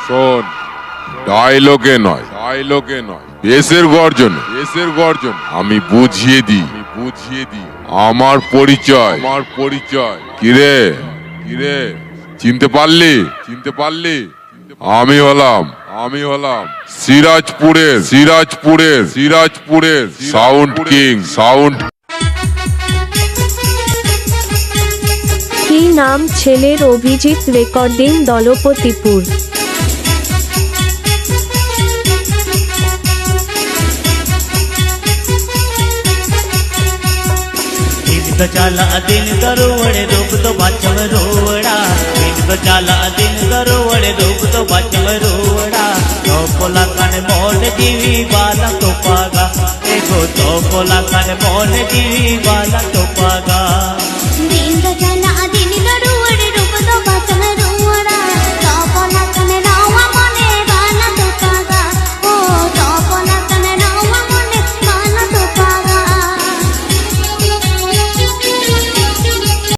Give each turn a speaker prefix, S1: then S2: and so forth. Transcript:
S1: শোন, ডায়লগে নয়, এসের গর্জন, আমি বুঝিয়ে দিই, আমার পরিচয়, কিরে চিনতে পারলি? আমি হলাম সিরাজপুরের সাউন্ড কিং।
S2: কি নাম ছেলের? অভিজিৎ, রেকর্ডিং দলপতিপুর।
S3: चाला दिन दरोवड़े रोक तो बचव रोवड़ा, तो चाला दिन दरोवड़े रोक तो बचव रोवड़ा। तो पोला कन मोल जीवी बाला तो पागा, देखो तो पोला कन मोल जीवी बाला